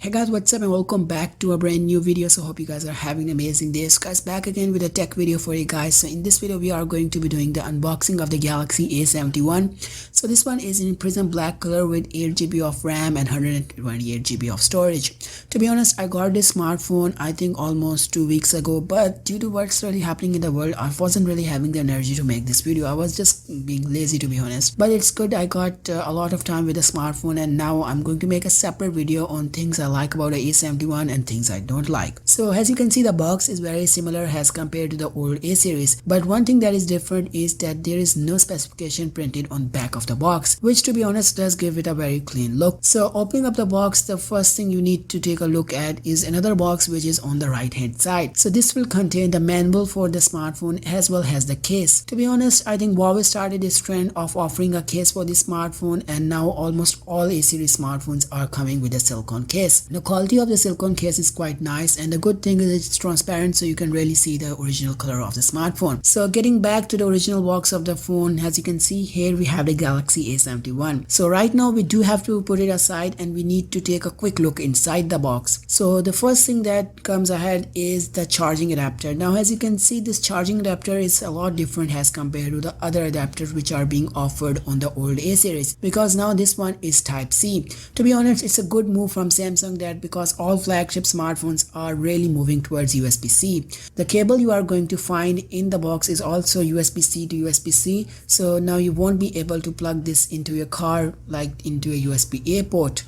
Hey guys, what's up and welcome back to a brand new video. So hope you guys are having an amazing day. So guys, back again with a tech video for you guys. So in this video we are going to be doing the unboxing of the Galaxy A71. So this one is in prism black color with 8GB of RAM and 128GB of storage. To be honest, I got this smartphone I think almost 2 weeks ago, but due to what's really happening in the world, I wasn't really having the energy to make this video. I was just being lazy, to be honest. But it's good I got a lot of time with the smartphone, and now I'm going to make a separate video on things I like about the A71 and things I don't like. So as you can see, the box is very similar as compared to the old A series, but one thing that is different is that there is no specification printed on back of the box, which to be honest does give it a very clean look. So opening up the box, the first thing you need to take a look at is another box which is on the right hand side. So this will contain the manual for the smartphone as well as the case. To be honest, I think Huawei started this trend of offering a case for this smartphone, and now almost all A series smartphones are coming with a silicone case. The quality of the silicone case is quite nice, and the good thing is it's transparent, so you can really see the original color of the smartphone. So getting back to the original box of the phone, as you can see here we have the Galaxy A71. So right now we do have to put it aside and we need to take a quick look inside the box. So the first thing that comes ahead is the charging adapter. Now as you can see, this charging adapter is a lot different as compared to the other adapters which are being offered on the old A series, because now this one is type C. To be honest, it's a good move from Samsung, that because all flagship smartphones are really moving towards USB-C. The cable you are going to find in the box is also USB-C to USB-C, so now you won't be able to plug this into your car like into a USB-A port,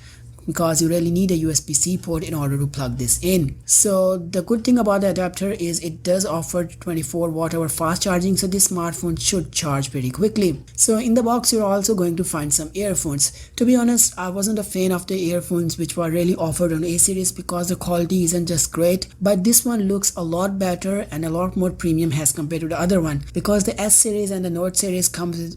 because you really need a USB-C port in order to plug this in. So the good thing about the adapter is it does offer 24 watt hour fast charging, so this smartphone should charge pretty quickly. So in the box you're also going to find some earphones. To be honest, I wasn't a fan of the earphones which were really offered on A series because the quality isn't just great, but this one looks a lot better and a lot more premium as compared to the other one, because the S series and the Note series comes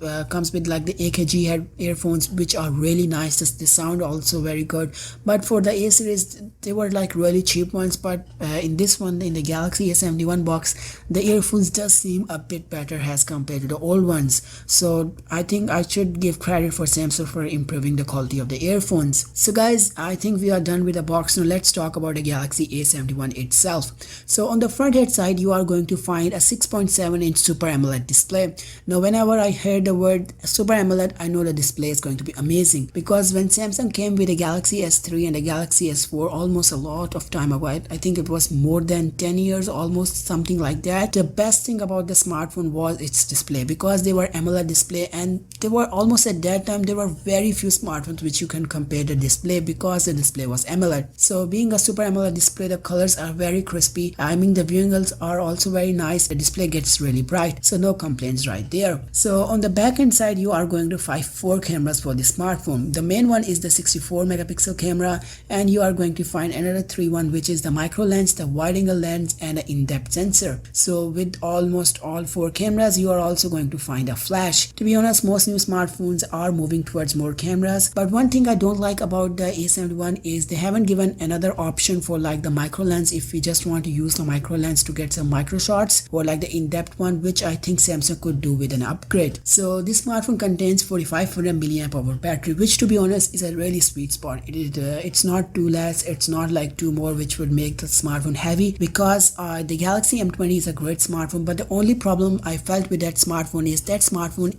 with like the AKG head earphones which are really nice. The sound also very good. But for the A series they were like really cheap ones, but in this one, in the Galaxy A71 box, the earphones does seem a bit better as compared to the old ones. So I think I should give credit for Samsung for improving the quality of the earphones. So guys, I think we are done with the box. Now let's talk about the Galaxy A71 itself. So on the front head side you are going to find a 6.7-inch Super AMOLED display. Now whenever I heard the word Super AMOLED, I know the display is going to be amazing, because when Samsung came with the Galaxy S3 and the Galaxy S4 almost a lot of time ago, I think it was more than 10 years, almost something like that, the best thing about the smartphone was its display, because they were AMOLED display, and they were almost at that time there were very few smartphones which you can compare the display, because the display was AMOLED. So being a Super AMOLED display, the colors are very crispy. I mean, the viewing angles are also very nice. The display gets really bright, so no complaints right there. So on the back end side you are going to find 4 cameras for the smartphone. The main one is the 64 megapixel camera, and you are going to find another 3 which is the micro lens, the wide angle lens, and an in-depth sensor. So with almost all 4 cameras you are also going to find a flash. To be honest, most new smartphones are moving towards more cameras, but one thing I don't like about the A71 is they haven't given another option for like the micro lens if we just want to use the micro lens to get some micro shots, or like the in-depth one, which I think Samsung could do with an upgrade. So this smartphone contains 4500 mAh battery, which to be honest is a really sweet spot. It's not too less, it's not like 2 more which would make the smartphone heavy, because the Galaxy M20 is a great smartphone, but the only problem I felt with that smartphone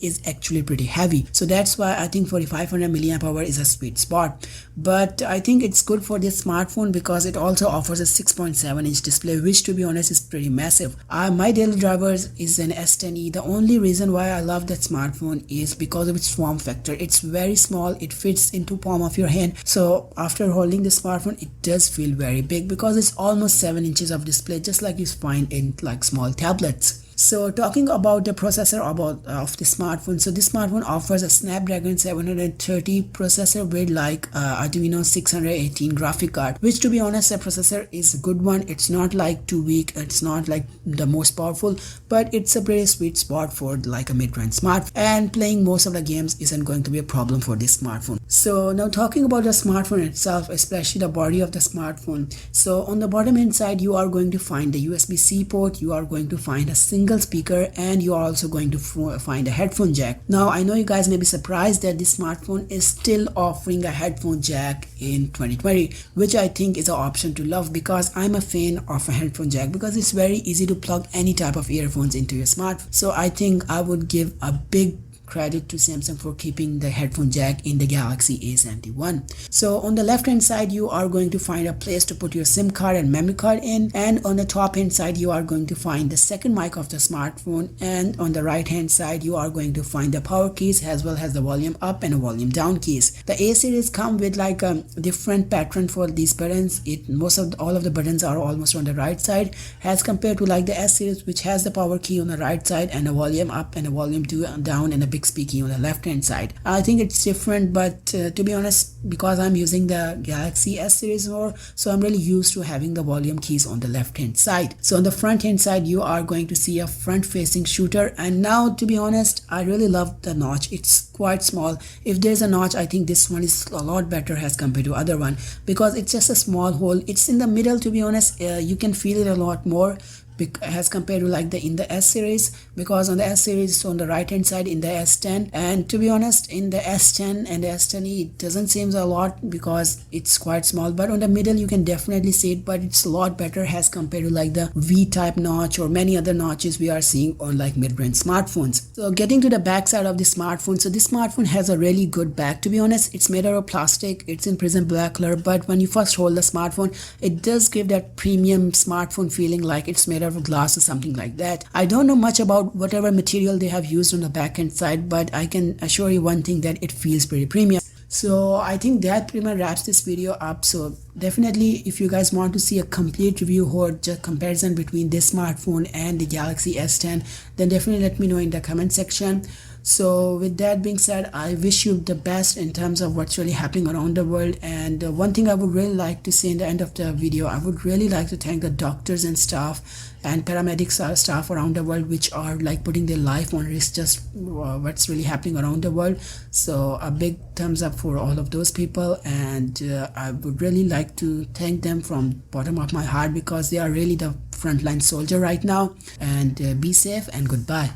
is actually pretty heavy. So that's why I think 4500 mAh is a sweet spot. But I think it's good for this smartphone because it also offers a 6.7-inch display, which to be honest is pretty massive. My daily driver is an S10e. The only reason why I love that smartphone is because of its form factor. It's very small, it fits into palm of your hand, so after holding the smartphone it does feel very big, because it's almost 7 inches of display, just like you find in like small tablets. So talking about the processor of the smartphone, so this smartphone offers a Snapdragon 730 processor with like Arduino 618 graphic card, which to be honest the processor is a good one. It's not like too weak, it's not like the most powerful, but it's a pretty sweet spot for like a mid-range smartphone, and playing most of the games isn't going to be a problem for this smartphone. So now talking about the smartphone itself, especially the body of the smartphone. So on the bottom inside you are going to find the USB-C port, you are going to find a single single speaker, and you are also going to find a headphone jack. Now I know you guys may be surprised that this smartphone is still offering a headphone jack in 2020, which I think is an option to love, because I'm a fan of a headphone jack because it's very easy to plug any type of earphones into your smartphone. So I think I would give a big credit to Samsung for keeping the headphone jack in the Galaxy A71. So on the left hand side you are going to find a place to put your SIM card and memory card in, and on the top hand side you are going to find the second mic of the smartphone, and on the right hand side you are going to find the power keys as well as the volume up and volume down keys. The A series come with like a different pattern for these buttons. All of the buttons are almost on the right side, as compared to like the S series, which has the power key on the right side and a volume up and a volume down and a Bixby key on the left hand side. I think it's different, but to be honest, because I'm using the Galaxy S series more, so I'm really used to having the volume keys on the left hand side. So on the front hand side you are going to see a front facing shooter, and now to be honest I really love the notch. It's quite small. If there's a notch, I think this one is a lot better as compared to other one, because it's just a small hole. It's in the middle, to be honest. You can feel it a lot more as compared to like in the S series, because on the S series it's on the right hand side in the S10, and to be honest in the S10 and the S10e it doesn't seem a lot because it's quite small, but on the middle you can definitely see it, but it's a lot better as compared to like the V type notch or many other notches we are seeing on like mid-range smartphones. So getting to the back side of the smartphone, so this smartphone has a really good back. To be honest, it's made out of plastic, it's in prism black color, but when you first hold the smartphone it does give that premium smartphone feeling, like it's made of glass or something like that. I don't know much about whatever material they have used on the back end side, but I can assure you one thing, that it feels pretty premium. So I think that pretty much wraps this video up. So definitely if you guys want to see a complete review or just comparison between this smartphone and the Galaxy S10, then definitely let me know in the comment section. So with that being said, I wish you the best in terms of what's really happening around the world. And one thing I would really like to say in the end of the video, I would really like to thank the doctors and staff and paramedics staff around the world, which are like putting their life on risk just what's really happening around the world. So a big thumbs up for all of those people, and I would really like to thank them from bottom of my heart, because they are really the frontline soldier right now. And be safe and goodbye.